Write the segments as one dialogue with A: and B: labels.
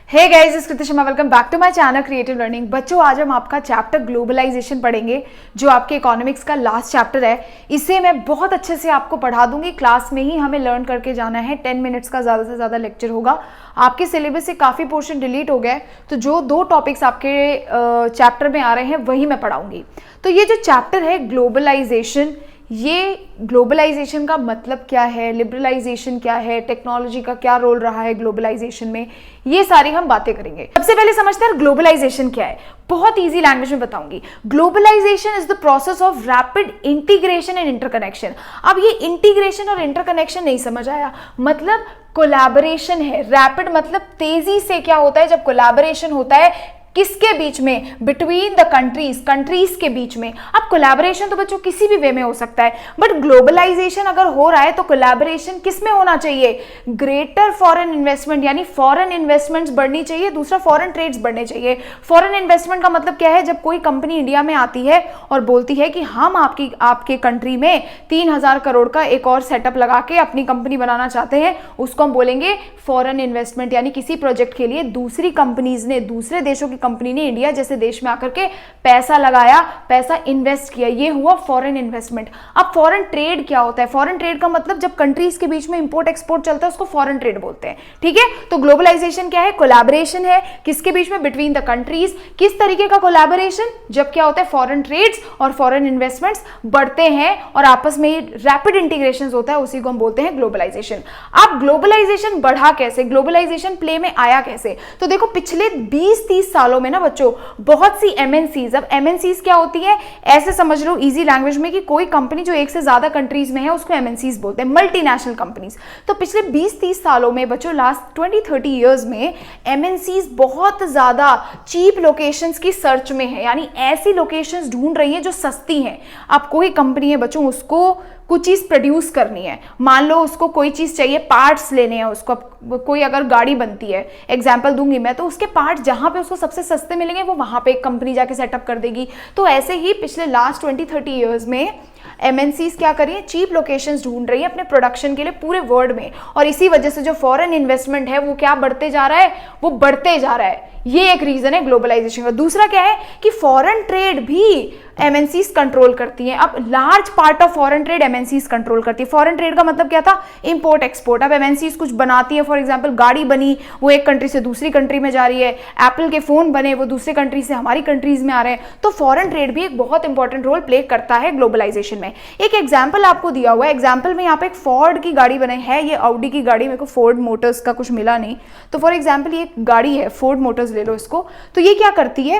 A: Hey guys, is Kriti Sharma, welcome back to my channel creative learning. बच्चों, आज हम आपका चैप्टर ग्लोबलाइजेशन पढ़ेंगे, जो आपके इकोनॉमिक्स का लास्ट चैप्टर है। इसे मैं बहुत अच्छे से आपको पढ़ा दूंगी, क्लास में ही हमें लर्न करके जाना है। 10 मिनट्स का ज़्यादा से ज़्यादा लेक्चर होगा। आपके सिलेबस से काफ़ी पोर्शन डिलीट हो गया है, तो जो 2 टॉपिक्स आपके चैप्टर में आ रहे हैं वही मैं पढ़ाऊंगी। तो ये जो चैप्टर है ग्लोबलाइजेशन, ये ग्लोबलाइजेशन का मतलब क्या है, लिबरलाइजेशन क्या है, टेक्नोलॉजी का क्या रोल रहा है ग्लोबलाइजेशन में, ये सारी हम बातें करेंगे। सबसे पहले समझते हैं ग्लोबलाइजेशन क्या है। बहुत इजी लैंग्वेज में बताऊंगी। Globalisation is the process of rapid integration and interconnection. अब ये इंटीग्रेशन और इंटरकनेक्शन नहीं समझ आया, मतलब कोलैबोरेशन है। रैपिड मतलब तेजी से क्या होता है, जब कोलैबोरेशन होता है किसके बीच में, बिटवीन द कंट्रीज, कंट्रीज के बीच में। अब कोलैबोरेशन तो बच्चों किसी भी वे में हो सकता है, बट ग्लोबलाइजेशन अगर हो रहा है तो कोलैबोरेशन किस में होना चाहिए, ग्रेटर फॉरेन इन्वेस्टमेंट, यानी फॉरेन इन्वेस्टमेंट्स बढ़नी चाहिए, दूसरा फॉरेन ट्रेड्स बढ़ने चाहिए। फॉरेन इन्वेस्टमेंट का मतलब क्या है, जब कोई कंपनी इंडिया में आती है और बोलती है कि हम आपके कंट्री में 3000 करोड़ का एक और सेटअप लगा के अपनी कंपनी बनाना चाहते हैं, उसको हम बोलेंगे फॉरेन इन्वेस्टमेंट। यानी किसी प्रोजेक्ट के लिए दूसरी कंपनीज ने, दूसरे देशों की कंपनी ने इंडिया जैसे देश में आकर के पैसा लगाया, पैसा इन्वेस्ट किया, ये हुआ फॉरेन इन्वेस्टमेंट। अब फॉरेन ट्रेड क्या होता है, फॉरेन ट्रेड का मतलब जब कंट्रीज के बीच में इंपोर्ट एक्सपोर्ट चलता है उसको फॉरेन ट्रेड बोलते हैं। ठीक है, तो ग्लोबलाइजेशन क्या है, कोलैबोरेशन है, किसके बीच में, बिटवीन द कंट्रीज। किस तरीके का कोलैबोरेशन, जब क्या होता है, फॉरेन ट्रेड्स और फॉरेन इन्वेस्टमेंट्स बढ़ते हैं और आपस में रैपिड इंटीग्रेशन होता है, उसी को हम बोलते हैं ग्लोबलाइजेशन। अब ग्लोबलाइजेशन बढ़ा कैसे, ग्लोबलाइजेशन प्ले में आया कैसे, तो देखो पिछले 20-30 सालों में ना बच्चों बहुत सी एमएनसीज, अब एमएनसीज क्या होती है, ऐसे समझ लो इजी लैंग्वेज में कि कोई कंपनी जो एक से ज्यादा कंट्रीज में है उसको एमएनसीज बोलते हैं, मल्टीनेशनल कंपनीज। तो पिछले 20-30 सालों में बच्चों, लास्ट 20-30 इयर्स में एमएनसीज बहुत ज्यादा चीप लोकेशंस की सर्च में है, यानी ऐसी लोकेशंस ढूंढ रही है जो सस्ती हैं। अब कोई कंपनी है बच्चों, उसको कुछ चीज प्रोड्यूस करनी है, मान लो उसको कोई चीज चाहिए, पार्ट्स लेने हैं उसको। कोई अगर गाड़ी बनती है, एग्जांपल दूंगी मैं, तो उसके पार्ट्स जहां पे उसको सबसे सस्ते मिलेंगे वो वहां पे एक कंपनी जाके सेटअप कर देगी। तो ऐसे ही पिछले लास्ट 20-30 इयर्स में एमएनसीज क्या कर रही है, चीप लोकेशंस ढूंढ रही है अपने प्रोडक्शन के लिए पूरे वर्ल्ड में, और इसी वजह से जो फॉरेन इन्वेस्टमेंट है वो क्या बढ़ते जा रहा है, वो बढ़ते जा रहा है। ये एक रीजन है ग्लोबलाइजेशन का। दूसरा क्या है कि फॉरेन ट्रेड भी एमएनसीज कंट्रोल करती हैं। अब large part of foreign trade MNCs control करती है। फॉरेन ट्रेड का मतलब क्या था, इंपोर्ट एक्सपोर्ट। अब एमएनसीज कुछ बनाती है, फॉर एग्जांपल गाड़ी बनी, वो एक कंट्री से दूसरी कंट्री में जा रही है, एप्पल के फोन बने, वो दूसरे कंट्री से हमारी कंट्रीज में आ रहे हैं। तो फॉरेन ट्रेड भी एक बहुत इंपॉर्टेंट रोल प्ले करता है ग्लोबलाइजेशन में। एक एग्जाम्पल आपको दिया हुआ है, एग्जाम्पल में यहाँ पे एक फोर्ड की गाड़ी बनी है, ये ऑडी की गाड़ी, मेरे को फोर्ड मोटर्स का कुछ मिला नहीं, तो फॉर एग्जाम्पल ये गाड़ी है, फोर्ड मोटर्स ले लो इसको। तो ये क्या करती है,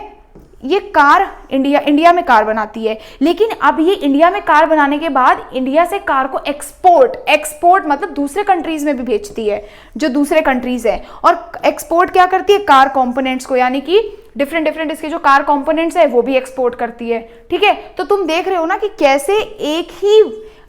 A: ये कार इंडिया में कार बनाती है, लेकिन अब ये इंडिया में कार बनाने के बाद इंडिया से कार को एक्सपोर्ट मतलब दूसरे कंट्रीज में भी भेजती है, जो दूसरे कंट्रीज है। और एक्सपोर्ट क्या करती है, कार कंपोनेंट्स को, यानी कि डिफरेंट इसके जो कार कंपोनेंट्स है वो भी एक्सपोर्ट करती है। ठीक है, तो तुम देख रहे हो ना कि कैसे एक ही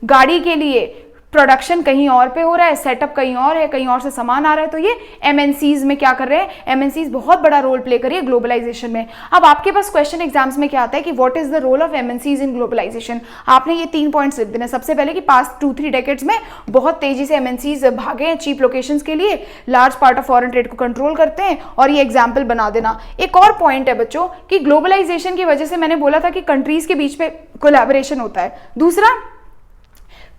A: गाड़ी के लिए प्रोडक्शन कहीं और पे हो रहा है, सेटअप कहीं और है, कहीं और से सामान आ रहा है। तो ये एमएनसीज में क्या कर रहे हैं, एमएनसीज बहुत बड़ा रोल प्ले कर रही है ग्लोबलाइजेशन में। अब आपके पास क्वेश्चन एग्जाम्स में क्या आता है कि what is the role of MNCs in globalisation. आपने ये 3 पॉइंट्स लिख देना। सबसे पहले कि पास्ट 2-3 डेकेड्स में बहुत तेजी से एमएनसीज भागे हैं चीप लोकेशंस के लिए, large part of foreign trade को कंट्रोल करते हैं, और ये एग्जाम्पल बना देना। एक और पॉइंट है बच्चों कि ग्लोबलाइजेशन की वजह से मैंने बोला था कि कंट्रीज के बीच में कोलैबोरेशन होता है। दूसरा,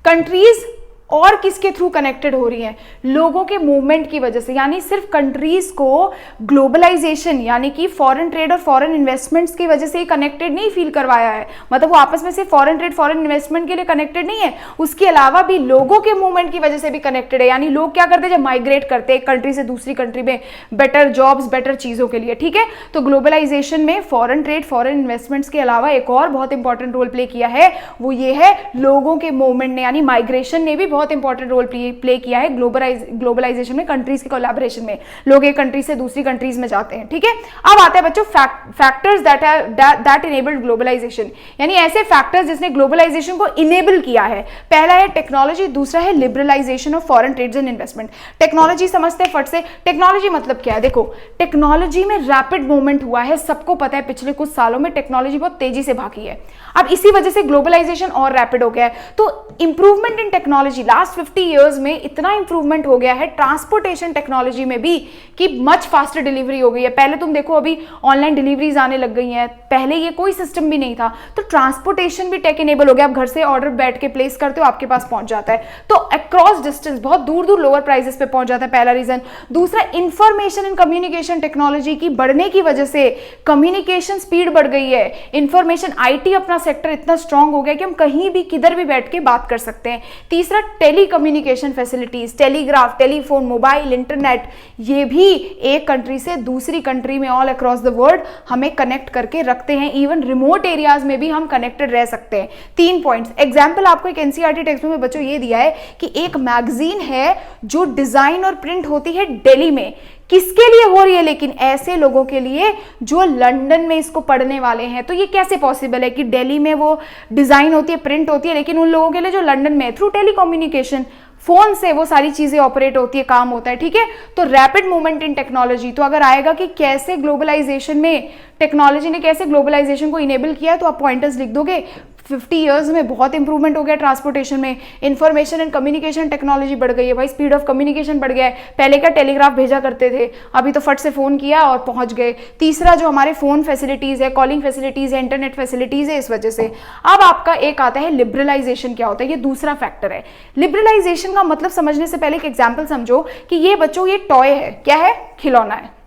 A: कंट्रीज और किसके थ्रू कनेक्टेड हो रही हैं, लोगों के मूवमेंट की वजह से। यानी सिर्फ कंट्रीज को ग्लोबलाइजेशन यानी कि फॉरेन ट्रेड और फॉरेन इन्वेस्टमेंट्स की वजह से ही कनेक्टेड नहीं फील करवाया है, मतलब वो आपस में से फॉरेन ट्रेड फॉरेन इन्वेस्टमेंट के लिए कनेक्टेड नहीं है, उसके अलावा भी लोगों के मूवमेंट की वजह से भी कनेक्टेड है। यानी लोग क्या करते हैं, जब माइग्रेट करते हैं एक कंट्री से दूसरी कंट्री में बेटर जॉब्स, बेटर चीजों के लिए। ठीक है, तो ग्लोबलाइजेशन में फॉरेन ट्रेड फॉरेन इन्वेस्टमेंट्स के अलावा एक और बहुत इंपॉर्टेंट रोल प्ले किया है, वो ये है लोगों के मूवमेंट ने, यानी माइग्रेशन ने भी बहुत इंपॉर्टेंट रोल प्ले किया है ग्लोबलाइजेशन में, कंट्रीज के कोलैबोरेशन में। लोग एक कंट्री से दूसरी कंट्रीज में जाते हैं। ठीक है, अब आते हैं बच्चों फैक्टर्स दैट इनेबल्ड ग्लोबलाइजेशन, यानी ऐसे फैक्टर्स जिसने ग्लोबलाइजेशन को इनेबल किया है। पहला है टेक्नोलॉजी, दूसरा है liberalisation of foreign trade and investment. Technology समझते हैं फट से। टेक्नोलॉजी मतलब क्या है, देखो टेक्नोलॉजी में रैपिड मूवमेंट हुआ है, सबको पता है पिछले कुछ सालों में टेक्नोलॉजी बहुत तेजी से भागी है। अब इसी वजह से ग्लोबलाइजेशन और रैपिड हो गया है। तो improvement in technology last 50 years में इतना इंप्रूवमेंट हो गया है ट्रांसपोर्टेशन टेक्नोलॉजी में भी कि मच फास्टर डिलीवरी हो गई है। पहले तुम देखो अभी ऑनलाइन डिलीवरीज आने लग गई हैं, पहले ये कोई सिस्टम भी नहीं था, तो ट्रांसपोर्टेशन भी टेक इनेबल हो गया। आप घर से ऑर्डर बैठ के प्लेस करते हो, आपके पास पहुंच जाता है, तो अक्रॉस डिस्टेंस बहुत दूर दूर लोअर प्राइसेस पे पहुंच जाता है, पहला रीजन। दूसरा, इंफॉर्मेशन एंड कम्युनिकेशन टेक्नोलॉजी की बढ़ने की वजह से कम्युनिकेशन स्पीड बढ़ गई है। इंफॉर्मेशन आईटी अपना सेक्टर इतना स्ट्रांग हो गया कि हम कहीं भी किधर भी बैठ के बात कर सकते हैं। तीसरा, telecommunication facilities, telegraph, telephone, mobile, internet, ये भी एक कंट्री से दूसरी कंट्री में ऑल अक्रॉस द वर्ल्ड हमें कनेक्ट करके रखते हैं। इवन रिमोट एरियाज में भी हम कनेक्टेड रह सकते हैं। 3 पॉइंट्स। एग्जाम्पल आपको एक एनसीईआरटी टेक्स्ट बुक में बच्चों ये दिया है कि एक मैगजीन है जो डिजाइन और प्रिंट होती है दिल्ली में, किसके लिए हो रही है, लेकिन ऐसे लोगों के लिए जो लंदन में इसको पढ़ने वाले हैं। तो ये कैसे पॉसिबल है कि दिल्ली में वो डिजाइन होती है, प्रिंट होती है, लेकिन उन लोगों के लिए जो लंदन में है, थ्रू टेलीकम्युनिकेशन, फोन से वो सारी चीजें ऑपरेट होती है, काम होता है। ठीक है, तो रैपिड मूवमेंट इन टेक्नोलॉजी, तो अगर आएगा कि कैसे ग्लोबलाइजेशन में टेक्नोलॉजी ने कैसे ग्लोबलाइजेशन को इनेबल किया है, तो आप पॉइंटर्स लिख दोगे। 50 ईयर्स में बहुत इंप्रूवमेंट हो गया ट्रांसपोर्टेशन में। इंफॉर्मेशन एंड कम्युनिकेशन टेक्नोलॉजी बढ़ गई है भाई, स्पीड ऑफ कम्युनिकेशन बढ़ गया है। पहले क्या टेलीग्राफ भेजा करते थे, अभी तो फट से फोन किया और पहुंच गए। तीसरा, जो हमारे फोन फैसिलिटीज है, कॉलिंग फैसिलिटीज है, इंटरनेट फैसिलिटीज है, इस वजह से। अब आपका एक आता है लिबरलाइजेशन क्या होता है, ये दूसरा फैक्टर है। लिबरलाइजेशन का मतलब समझने से पहले एक एग्जाम्पल समझो कि ये बच्चों ये टॉय है, क्या है, खिलौना है।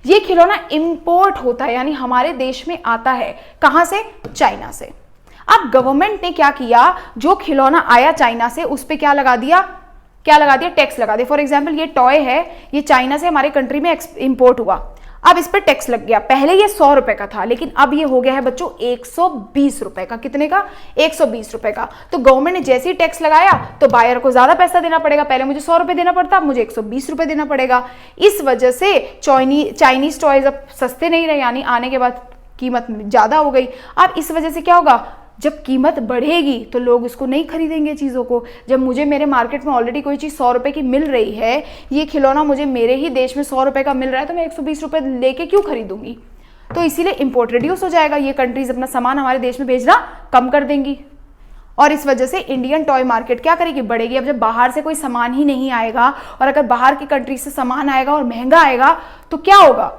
A: ये खिलौना इंपोर्ट होता है, यानी हमारे देश में आता है, कहां से, चाइना से। अब गवर्नमेंट ने क्या किया, जो खिलौना आया चाइना से उस पर क्या लगा दिया, टैक्स लगा दिया। फॉर एग्जाम्पल ये टॉय है, ये चाइना से हमारे कंट्री में इंपोर्ट हुआ, अब इस पर टैक्स लग गया। पहले ये 100 रुपए का था, लेकिन अब ये हो गया है बच्चों 120 रुपए का। कितने का, 120 रुपए का। तो गवर्नमेंट ने जैसे ही टैक्स लगाया तो बायर को ज्यादा पैसा देना पड़ेगा, पहले मुझे 100 रुपए देना पड़ता, अब मुझे 120 रुपए देना पड़ेगा। इस वजह से चाइनीज टॉयज अब सस्ते नहीं रहे, यानी आने के बाद कीमत ज्यादा हो गई। अब इस वजह से क्या होगा, जब कीमत बढ़ेगी तो लोग उसको नहीं खरीदेंगे चीज़ों को। जब मुझे मेरे मार्केट में ऑलरेडी कोई चीज़ 100 रुपए की मिल रही है, ये खिलौना मुझे मेरे ही देश में 100 रुपए का मिल रहा है, तो मैं 120 रुपए लेके क्यों खरीदूंगी। तो इसीलिए इंपोर्ट रिड्यूस हो जाएगा, ये कंट्रीज अपना सामान हमारे देश में भेजना कम कर देंगी, और इस वजह से इंडियन टॉय मार्केट क्या करेगी, बढ़ेगी। अब जब बाहर से कोई सामान ही नहीं आएगा, और अगर बाहर की कंट्री से सामान आएगा और महंगा आएगा, तो क्या होगा,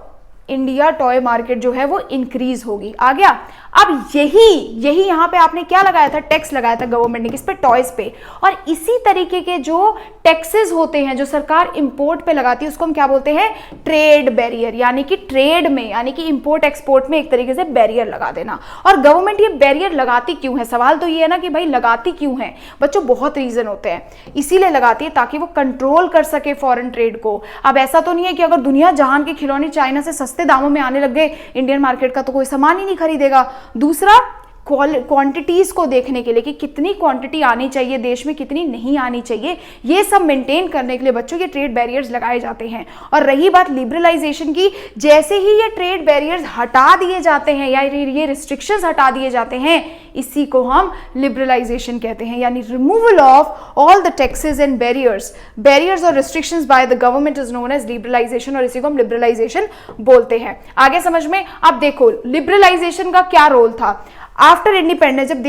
A: इंडिया टॉय मार्केट जो है वो इंक्रीज होगी। आ गया। अब यही यहाँ पे आपने क्या लगाया था, टैक्स लगाया था गवर्नमेंट ने, किस पे, टॉयज पे। और इसी तरीके के जो टैक्सेस होते हैं जो सरकार इंपोर्ट पे लगाती है, उसको हम क्या बोलते हैं, ट्रेड बैरियर, यानी कि ट्रेड में, यानी कि इंपोर्ट एक्सपोर्ट में एक तरीके से बैरियर लगा देना। और गवर्नमेंट ये बैरियर लगाती क्यों है, सवाल तो ये है ना कि भाई लगाती क्यों है बच्चों, बहुत रीजन होते हैं। इसीलिए लगाती है ताकि वो कंट्रोल कर सके फॉरेन ट्रेड को। अब ऐसा तो नहीं है कि अगर दुनिया जहान के खिलौने चाइना से सस्ते दामों में आने लग गए इंडियन मार्केट का, तो कोई सामान ही नहीं खरीदेगा। दूसरा, क्वांटिटीज को देखने के लिए कि कितनी क्वांटिटी आनी चाहिए देश में, कितनी नहीं आनी चाहिए, ये सब मेंटेन करने के लिए बच्चों ये ट्रेड बैरियर्स लगाए जाते हैं। और रही बात लिबरलाइजेशन की, जैसे ही ये ट्रेड बैरियर्स हटा दिए जाते हैं या ये रिस्ट्रिक्शंस हटा दिए जाते हैं, इसी को हम लिबरलाइजेशन कहते हैं, यानी removal of all the taxes and barriers और restrictions by the government is known as liberalisation, और इसी को हम लिबरलाइजेशन बोलते हैं। आगे समझ में। अब देखो लिबरलाइजेशन का क्या रोल था। आफ्टर इंडिपेंडेंस, जब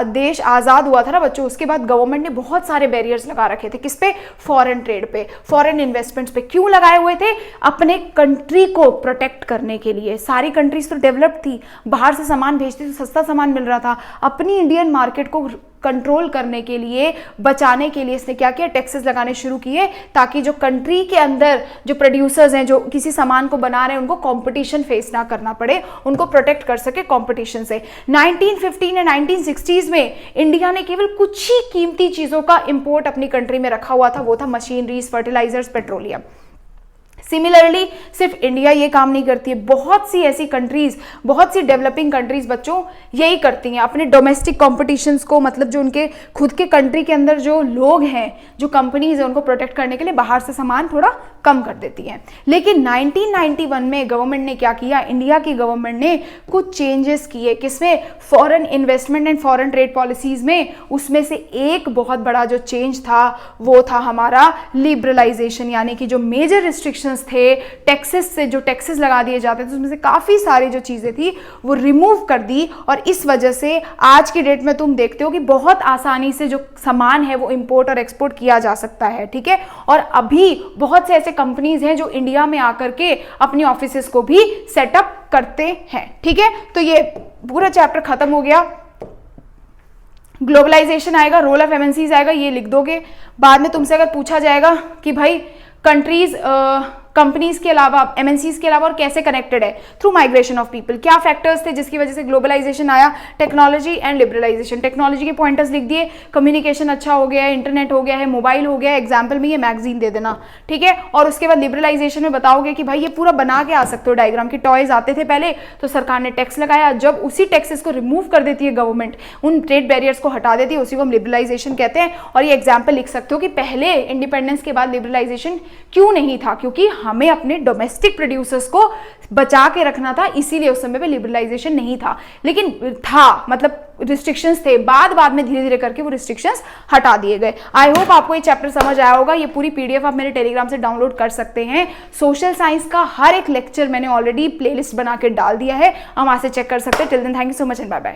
A: देश आजाद हुआ था ना बच्चों, उसके बाद गवर्नमेंट ने बहुत सारे बैरियर्स लगा रखे थे। किस पे, फॉरेन ट्रेड पे, फॉरेन इन्वेस्टमेंट्स पे। क्यों लगाए हुए थे, अपने कंट्री को प्रोटेक्ट करने के लिए। सारी कंट्रीज तो डेवलप्ड थी, बाहर से सामान भेजती तो सस्ता सामान मिल रहा था। अपनी इंडियन मार्केट को कंट्रोल करने के लिए, बचाने के लिए इसने क्या किया, टैक्सेस लगाने शुरू किए, ताकि जो कंट्री के अंदर जो प्रोड्यूसर्स हैं, जो किसी सामान को बना रहे हैं, उनको कंपटीशन फेस ना करना पड़े, उनको प्रोटेक्ट कर सके कंपटीशन से। 1915 या 1960s में इंडिया ने केवल कुछ ही कीमती चीजों का इंपोर्ट अपनी कंट्री में रखा हुआ था, वो था मशीनरीज, फर्टिलाइजर्स, पेट्रोलियम। सिमिलरली सिर्फ इंडिया ये काम नहीं करती है, बहुत सी ऐसी कंट्रीज, बहुत सी डेवलपिंग कंट्रीज बच्चों यही करती हैं। अपने डोमेस्टिक कॉम्पिटिशन्स को, मतलब जो उनके खुद के कंट्री के अंदर जो लोग हैं, जो कंपनीज हैं, उनको प्रोटेक्ट करने के लिए बाहर से सामान थोड़ा कम कर देती हैं। लेकिन 1991 में गवर्नमेंट ने क्या किया, इंडिया की गवर्नमेंट ने कुछ चेंजेस किए। किसमें, foreign investment and foreign trade policies में। उसमें से एक बहुत बड़ा जो चेंज था वो था हमारा लिबरलाइजेशन, यानी कि जो मेजर रिस्ट्रिक्शंस थे टैक्स टैक्सेस से जो टैक्सेस लगा दिए जाते थे उसमें से काफ़ी सारी जो चीज़ें थी वो रिमूव कर दी, और इस वजह से आज की डेट में तुम देखते हो कि बहुत आसानी से जो सामान है वो इंपोर्ट और एक्सपोर्ट किया जा सकता है, ठीक है। और अभी बहुत से ऐसे कंपनीज हैं जो इंडिया में आकर के अपने ऑफिसेस को भी सेटअप करते हैं, ठीक है। तो ये पूरा चैप्टर खत्म हो गया। ग्लोबलाइजेशन आएगा, रोल ऑफ एमएनसीज आएगा, ये लिख दोगे। बाद में तुमसे अगर पूछा जाएगा कि भाई कंट्रीज कंपनीज के अलावा, एमएनसीज के अलावा और कैसे कनेक्टेड है, थ्रू माइग्रेशन ऑफ पीपल, क्या फैक्टर्स थे जिसकी वजह से ग्लोबलाइजेशन आया, टेक्नोलॉजी एंड लिबरलाइजेशन। टेक्नोलॉजी के पॉइंटर्स लिख दिए, कम्युनिकेशन अच्छा हो गया है, इंटरनेट हो गया है, मोबाइल हो गया है, एग्जाम्पल में ये मैगजीन दे देना, ठीक है। और उसके बाद लिबरलाइजेशन में बताओगे कि भाई ये पूरा बना के आ सकते हो डायग्राम की, टॉयज आते थे पहले तो सरकार ने टैक्स लगाया, जब उसी टैक्सेस को रिमूव कर देती है गवर्नमेंट, उन ट्रेड बैरियर्स को हटा देती है, उसी को हम लिबरलाइजेशन कहते हैं। और ये एग्जाम्पल लिख सकते हो कि पहले इंडिपेंडेंस के बाद लिबरलाइजेशन क्यों नहीं था, क्योंकि हमें अपने डोमेस्टिक प्रोड्यूसर्स को बचा के रखना था, इसीलिए उस समय पे लिबरलाइजेशन नहीं था, लेकिन था, मतलब रिस्ट्रिक्शंस थे, बाद में धीरे धीरे करके वो रिस्ट्रिक्शंस हटा दिए गए। आई होप आपको ये चैप्टर समझ आया होगा। ये पूरी पीडीएफ आप मेरे टेलीग्राम से डाउनलोड कर सकते हैं। सोशल साइंस का हर एक लेक्चर मैंने ऑलरेडी प्लेलिस्ट बना के डाल दिया है, हम वहां से चेक कर सकते हैं। Till then thank you so much and bye bye.